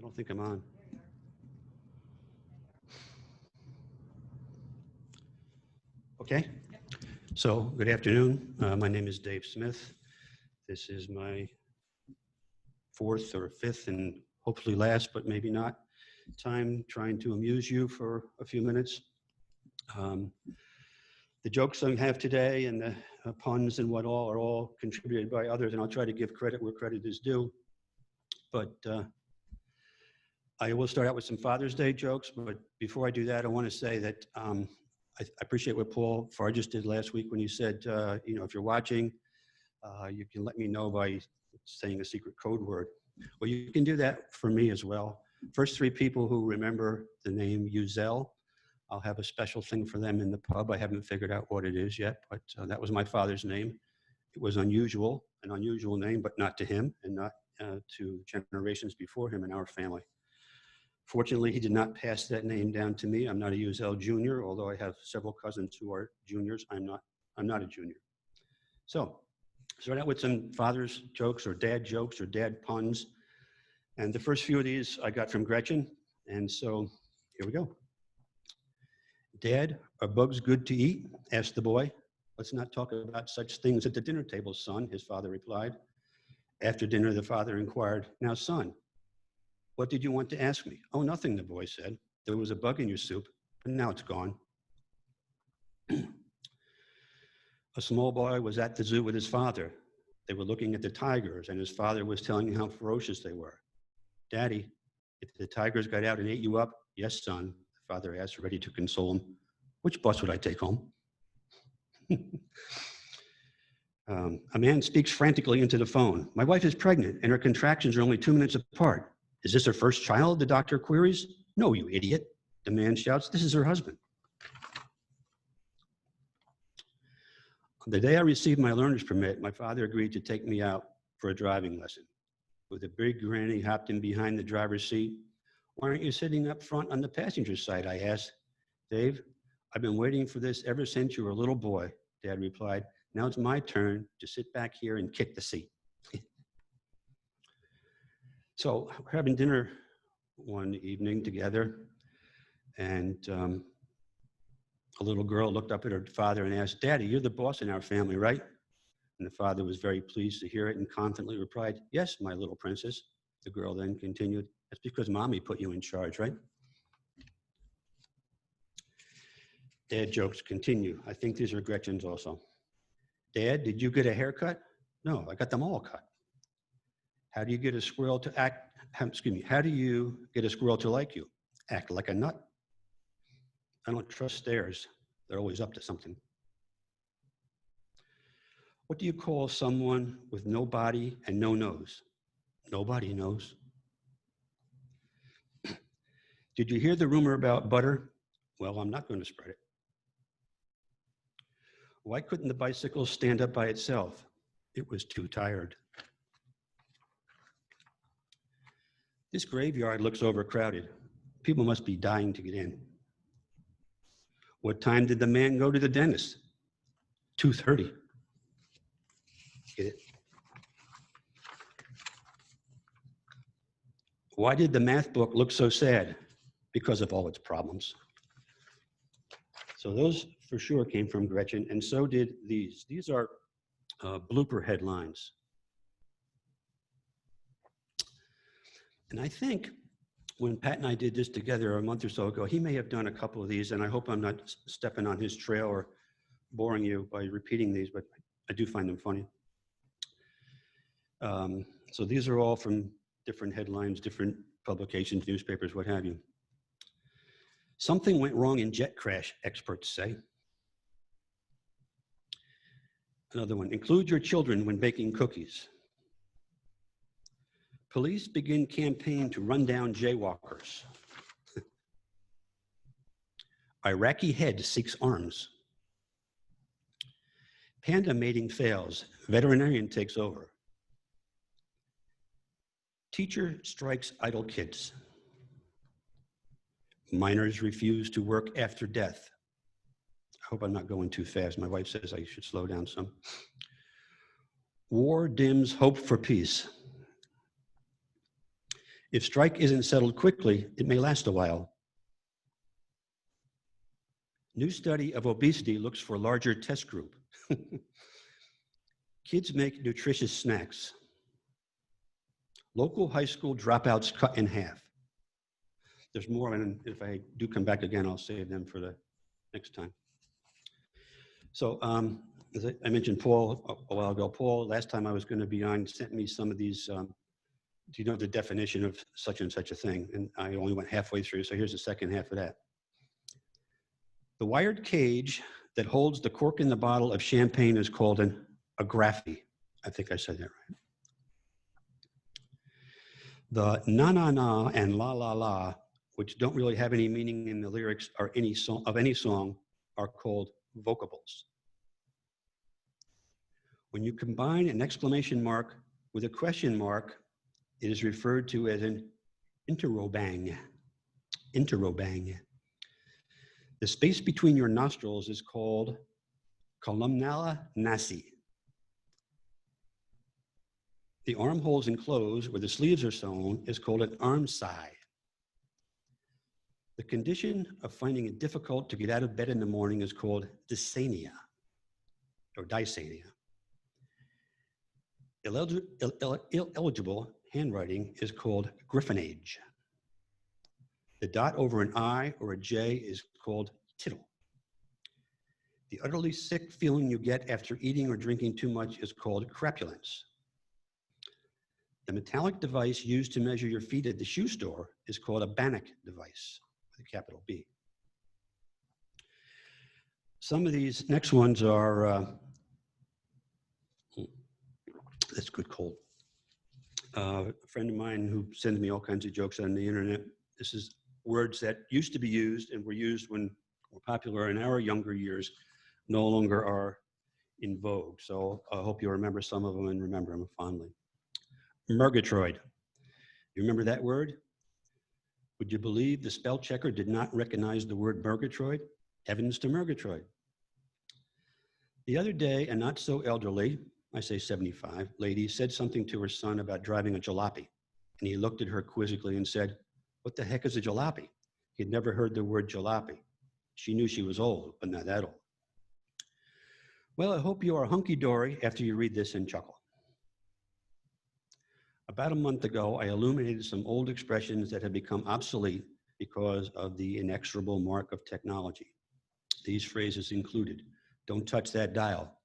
don't think I'm on. Okay, so good afternoon. My name is Dave Smith. This is my fourth or fifth and hopefully last, but maybe not, time trying to amuse you for a few minutes. The jokes I have today and the puns and what all are all contributed by others, and I'll try to give credit where credit is due. But I will start out with some Father's Day jokes, but before I do that, I want to say that I appreciate what Paul Farges did last week when he said, if you're watching, you can let me know by saying a secret code word. Well, you can do that for me as well. First three people who remember the name Uzel, I'll have a special thing for them in the pub. I haven't figured out what it is yet, but that was my father's name. It was unusual, an unusual name, but not to him and not to generations before him in our family. Fortunately, he did not pass that name down to me. I'm not a Uzel Jr., although I have several cousins who are juniors. I'm not a junior. So, start out with some father's jokes or dad puns. And the first few of these I got from Gretchen. And so here we go. Dad, are bugs good to eat? Asked the boy. Let's not talk about such things at the dinner table, son, his father replied. After dinner, the father inquired, now, son, what did you want to ask me? Oh, nothing, the boy said. There was a bug in your soup, but now it's gone. A small boy was at the zoo with his father. They were looking at the tigers, and his father was telling him how ferocious they were. Daddy, if the tigers got out and ate you up, yes, son, the father asked, ready to console him. Which bus would I take home? A man speaks frantically into the phone. My wife is pregnant, and her contractions are only 2 minutes apart. Is this her first child? The doctor queries. No, you idiot. The man shouts, this is her husband. The day I received my learner's permit, my father agreed to take me out for a driving lesson. With a big grin, he hopped in behind the driver's seat. Why aren't you sitting up front on the passenger side? I asked. Dave, I've been waiting for this ever since you were a little boy, Dad replied. Now it's my turn to sit back here and kick the seat. So we're having dinner one evening together, and a little girl looked up at her father and asked, Daddy, you're the boss in our family, right? And the father was very pleased to hear it and confidently replied, yes, my little princess. The girl then continued, that's because mommy put you in charge, right? Dad jokes continue. I think these are Gretchen's also. Dad, did you get a haircut? No, I got them all cut. How do you get a squirrel to how do you get a squirrel to like you? Act like a nut. I don't trust stairs. They're always up to something. What do you call someone with no body and no nose? Nobody knows. Did you hear the rumor about butter? Well, I'm not going to spread it. Why couldn't the bicycle stand up by itself? It was too tired. This graveyard looks overcrowded. People must be dying to get in. What time did the man go to the dentist? 2:30. Get it? Why did the math book look so sad? Because of all its problems. So those for sure came from Gretchen, and so did these. These are blooper headlines. And I think when Pat and I did this together a month or so ago, he may have done a couple of these, and I hope I'm not stepping on his trail or boring you by repeating these, but I do find them funny. So these are all from different headlines, different publications, newspapers, what have you. Something went wrong in jet crash, experts say. Another one, include your children when baking cookies. Police begin campaign to run down jaywalkers. Iraqi head seeks arms. Panda mating fails. Veterinarian takes over. Teacher strikes idle kids. Minors refuse to work after death. I hope I'm not going too fast. My wife says I should slow down some. War dims hope for peace. If strike isn't settled quickly, it may last a while. New study of obesity looks for larger test group. Kids make nutritious snacks. Local high school dropouts cut in half. There's more, and if I do come back again, I'll save them for the next time. So as I mentioned Paul a while ago, Paul, last time I was going to be on, sent me some of these, do you know the definition of such and such a thing? And I only went halfway through, so here's the second half of that. The wired cage that holds the cork in the bottle of champagne is called an agrafe. I think I said that right. The na-na-na and la-la-la, which don't really have any meaning in the lyrics or any song, are called vocables. When you combine an exclamation mark with a question mark, it is referred to as an interrobang. Interrobang. The space between your nostrils is called columnala nasi. The armholes enclosed where the sleeves are sewn is called an arm sigh. The condition of finding it difficult to get out of bed in the morning is called dysania or dysania. Illegible handwriting is called griffonage. The dot over an I or a J is called tittle. The utterly sick feeling you get after eating or drinking too much is called crapulence. The metallic device used to measure your feet at the shoe store is called a Bannock device, with a capital B. Some of these next ones are, that's good cold. A friend of mine who sends me all kinds of jokes on the internet. This is words that used to be used and were used when were popular in our younger years, no longer are in vogue. So I hope you remember some of them and remember them fondly. Murgatroyd. You remember that word? Would you believe the spell checker did not recognize the word Murgatroyd? Heavens to Murgatroyd. The other day, a not so elderly, I say 75, lady said something to her son about driving a jalopy. And he looked at her quizzically and said, "What the heck is a jalopy?" He'd never heard the word jalopy. She knew she was old, but not that old. Well, I hope you are hunky-dory after you read this and chuckle. About a month ago, I illuminated some old expressions that had become obsolete because of the inexorable mark of technology. These phrases included, "Don't touch that dial,"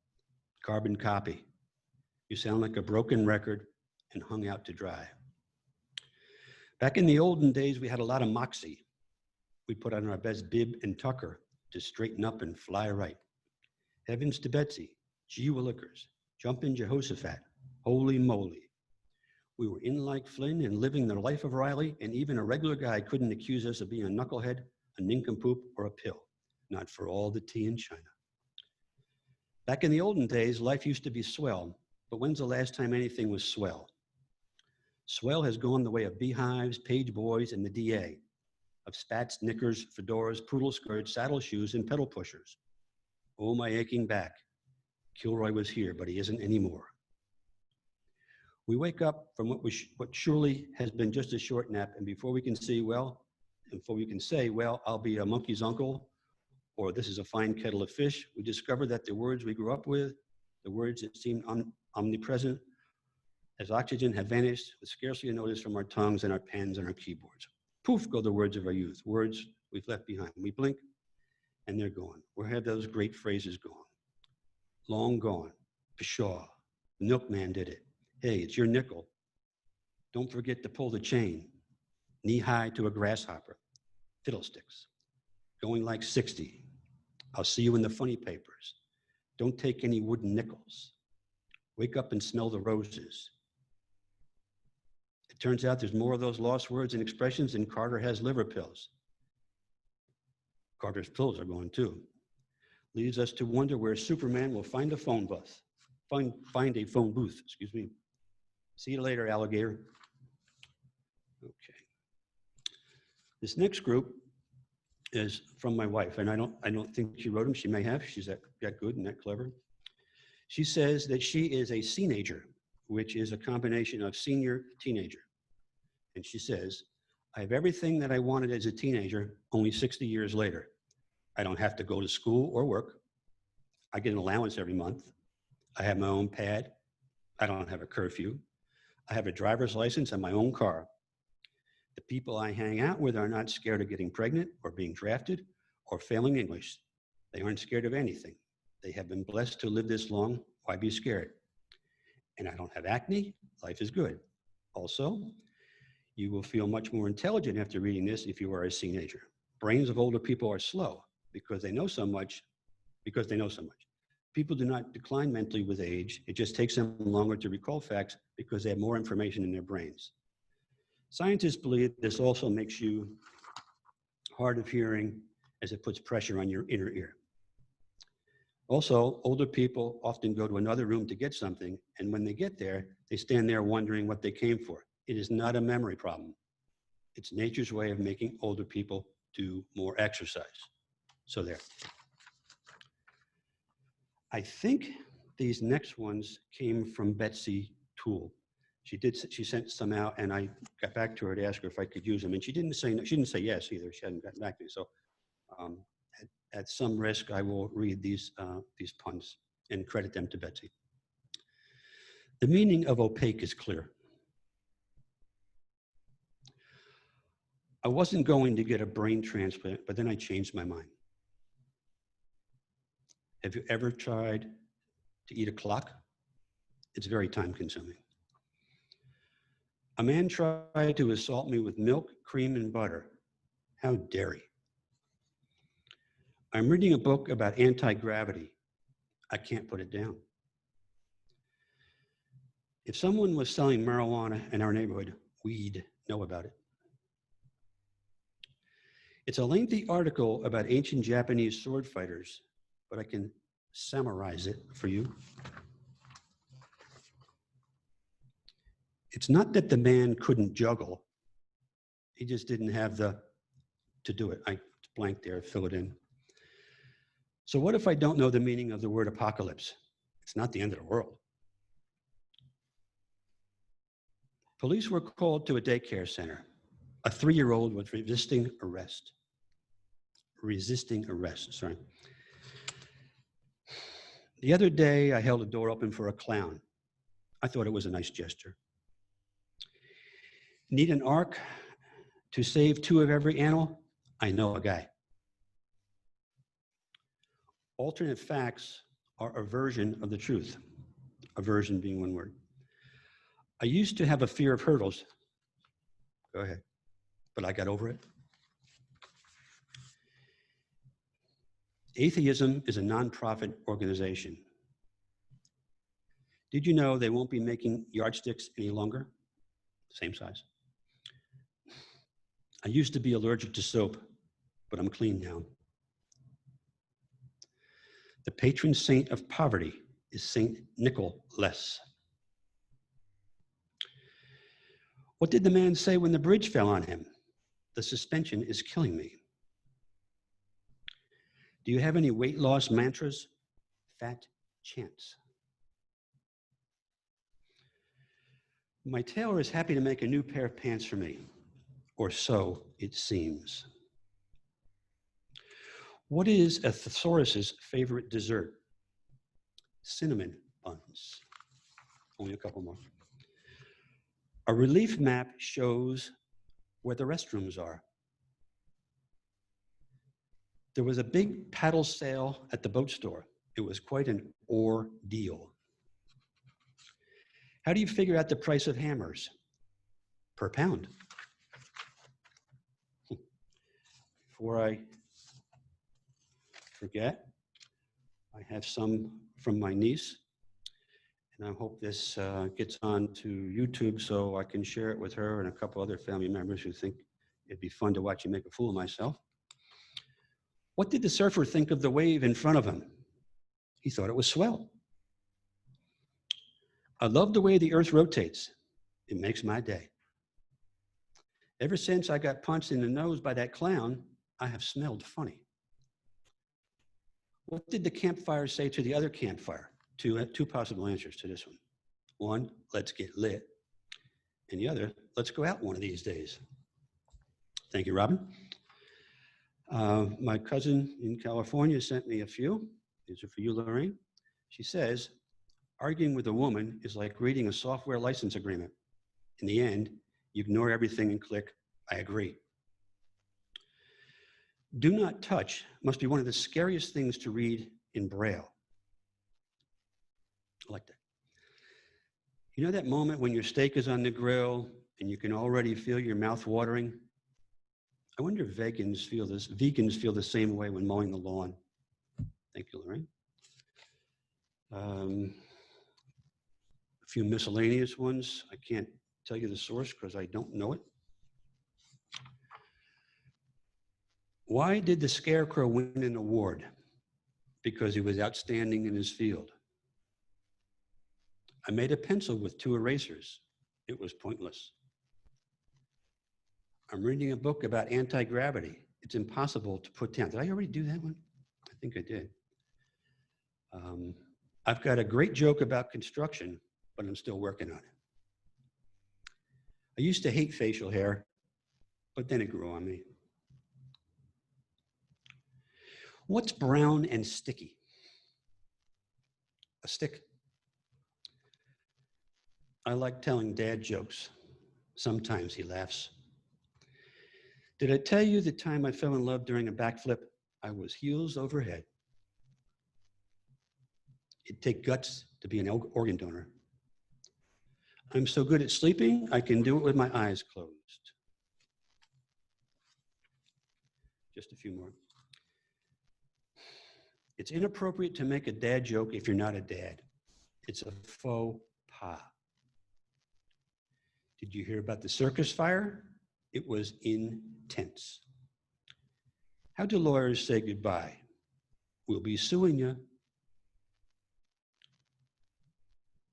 "carbon copy," "You sound like a broken record," and "hung out to dry." Back in the olden days, we had a lot of moxie. We put on our best bib and tucker to straighten up and fly right. Heavens to Betsy, gee willikers, jumpin' Jehoshaphat, holy moly. We were in like Flynn and living the life of Riley, and even a regular guy couldn't accuse us of being a knucklehead, a nincompoop, or a pill. Not for all the tea in China. Back in the olden days, life used to be swell, but when's the last time anything was swell? Swell has gone the way of beehives, page boys, and the DA, of spats, knickers, fedoras, poodle skirts, saddle shoes, and pedal pushers. Oh, my aching back. Kilroy was here, but he isn't anymore. We wake up from what surely has been just a short nap, and before we can say, well, I'll be a monkey's uncle, or this is a fine kettle of fish, we discover that the words we grew up with, the words that seem omnipresent, as oxygen have vanished with scarcely a notice from our tongues and our pens and our keyboards. Poof go the words of our youth, words we've left behind. We blink and they're gone. Where have those great phrases gone? Long gone. Pshaw. The milkman did it. Hey, it's your nickel. Don't forget to pull the chain. Knee high to a grasshopper. Fiddlesticks. Going like 60. I'll see you in the funny papers. Don't take any wooden nickels. Wake up and smell the roses. It turns out there's more of those lost words and expressions than Carter has liver pills. Carter's pills are going too. Leads us to wonder where Superman will find a phone booth. Find a phone booth, excuse me. See you later, alligator. Okay. This next group is from my wife, and I don't think she wrote them. She may have. She's that good and that clever. She says that she is a seenager, which is a combination of senior, teenager. And she says, I have everything that I wanted as a teenager, only 60 years later. I don't have to go to school or work. I get an allowance every month. I have my own pad. I don't have a curfew. I have a driver's license and my own car. The people I hang out with are not scared of getting pregnant or being drafted or failing English. They aren't scared of anything. They have been blessed to live this long. Why be scared? And I don't have acne. Life is good. Also, you will feel much more intelligent after reading this if you are a teenager. Brains of older people are slow because they know so much. People do not decline mentally with age. It just takes them longer to recall facts because they have more information in their brains. Scientists believe this also makes you hard of hearing as it puts pressure on your inner ear. Also, older people often go to another room to get something, and when they get there, they stand there wondering what they came for. It is not a memory problem. It's nature's way of making older people do more exercise. So there. I think these next ones came from Betsy Toole. She sent some out, and I got back to her to ask her if I could use them, and she didn't say no, she didn't say yes either. She hadn't gotten back to me. So at some risk, I will read these puns and credit them to Betsy. The meaning of opaque is clear. I wasn't going to get a brain transplant, but then I changed my mind. Have you ever tried to eat a clock? It's very time consuming. A man tried to assault me with milk, cream, and butter. How dare he? I'm reading a book about anti-gravity. I can't put it down. If someone was selling marijuana in our neighborhood, we'd know about it. It's a lengthy article about ancient Japanese sword fighters, but I can summarize it for you. It's not that the man couldn't juggle. He just didn't have to do it. I blanked there, fill it in. So what if I don't know the meaning of the word apocalypse? It's not the end of the world. Police were called to a daycare center. A 3-year-old was resisting arrest. The other day, I held a door open for a clown. I thought it was a nice gesture. Need an ark to save 2 of every animal? I know a guy. Alternate facts are a version of the truth. A version being one word. I used to have a fear of hurdles. Go ahead. But I got over it. Atheism is a nonprofit organization. Did you know they won't be making yardsticks any longer? Same size. I used to be allergic to soap, but I'm clean now. The patron saint of poverty is Saint Nicholas. What did the man say when the bridge fell on him? The suspension is killing me. Do you have any weight loss mantras? Fat chance. My tailor is happy to make a new pair of pants for me, or so it seems. What is a thesaurus's favorite dessert? Cinnamon buns. Only a couple more. A relief map shows where the restrooms are. There was a big paddle sale at the boat store. It was quite an ordeal. How do you figure out the price of hammers? Per pound. Before I forget, I have some from my niece, and I hope this gets on to YouTube so I can share it with her and a couple other family members who think it'd be fun to watch me make a fool of myself. What did the surfer think of the wave in front of him? He thought it was swell. I love the way the earth rotates. It makes my day. Ever since I got punched in the nose by that clown, I have smelled funny. What did the campfire say to the other campfire? Two possible answers to this one. One, let's get lit. and the other, let's go out one of these days. Thank you, Robin. My cousin in California sent me a few. These are for you, Lorraine. She says, arguing with a woman is like reading a software license agreement. In the end, you ignore everything and click, I agree. Do not touch must be one of the scariest things to read in Braille. I like that. You know that moment when your steak is on the grill and you can already feel your mouth watering? I wonder if vegans feel the same way when mowing the lawn. Thank you, Lorraine. A few miscellaneous ones. I can't tell you the source because I don't know it. Why did the Scarecrow win an award? Because he was outstanding in his field. I made a pencil with 2 erasers. It was pointless. I'm reading a book about anti-gravity. It's impossible to put down. Did I already do that one? I think I did. I've got a great joke about construction, but I'm still working on it. I used to hate facial hair, but then it grew on me. What's brown and sticky? A stick. I like telling dad jokes. Sometimes he laughs. Did I tell you the time I fell in love during a backflip? I was heels over head. It'd take guts to be an organ donor. I'm so good at sleeping, I can do it with my eyes closed. Just a few more. It's inappropriate to make a dad joke if you're not a dad. It's a faux pas. Did you hear about the circus fire? It was intense. How do lawyers say goodbye? We'll be suing you.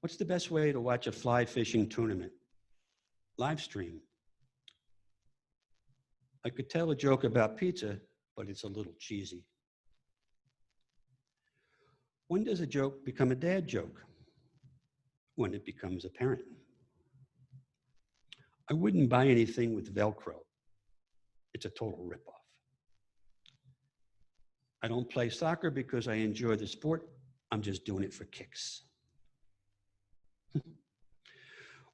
What's the best way to watch a fly fishing tournament? Live stream. I could tell a joke about pizza, but it's a little cheesy. When does a joke become a dad joke? When it becomes apparent. I wouldn't buy anything with Velcro. It's a total ripoff. I don't play soccer because I enjoy the sport. I'm just doing it for kicks.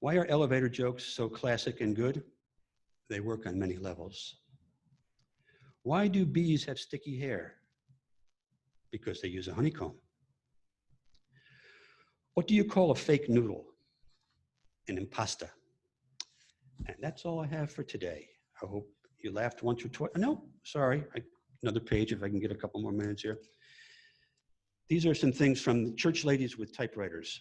Why are elevator jokes so classic and good? They work on many levels. Why do bees have sticky hair? Because they use a honeycomb. What do you call a fake noodle? An impasta. And that's all I have for today. I hope you laughed once or twice. No, sorry, another page if I can get a couple more minutes here. These are some things from the church ladies with typewriters.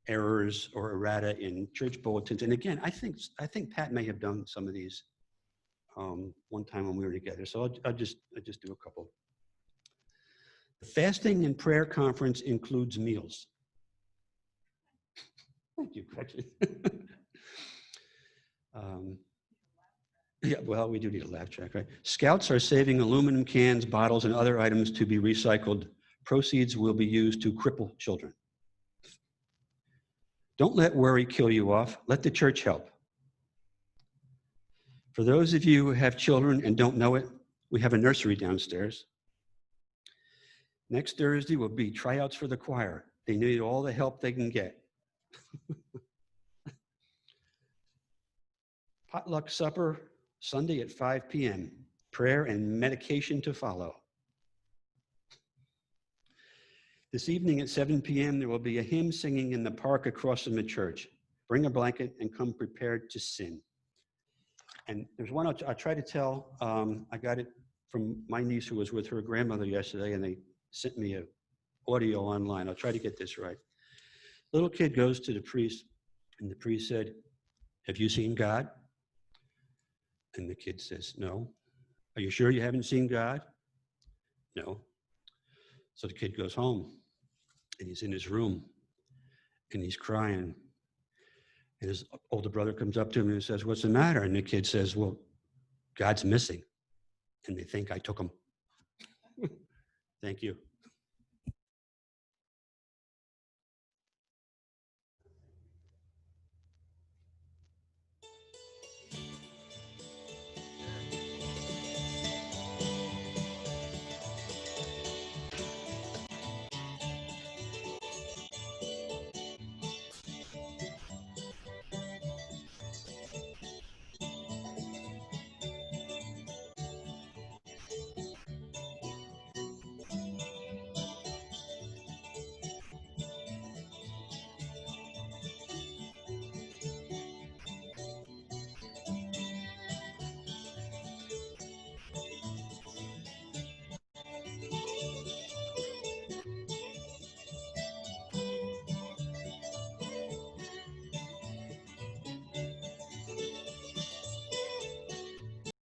Errors or errata in church bulletins. And again, I think Pat may have done some of these one time when we were together. So I'll just do a couple. The fasting and prayer conference includes meals. Thank you, Gretchen. Yeah, well, we do need a laugh track, right? Scouts are saving aluminum cans, bottles, and other items to be recycled. Proceeds will be used to cripple children. Don't let worry kill you off. Let the church help. For those of you who have children and don't know it, we have a nursery downstairs. Next Thursday will be tryouts for the choir. They need all the help they can get. Potluck supper, Sunday at 5 p.m. Prayer and medication to follow. This evening at 7 p.m., there will be a hymn singing in the park across from the church. Bring a blanket and come prepared to sin. And there's one I'll try to tell. I got it from my niece who was with her grandmother yesterday, and they sent me an audio online. I'll try to get this right. Little kid goes to the priest, and the priest said, "Have you seen God?" And the kid says, "No." "Are you sure you haven't seen God?" "No." So the kid goes home, and he's in his room, and he's crying. And his older brother comes up to him and says, "What's the matter?" And the kid says, "Well, God's missing, and they think I took him." Thank you.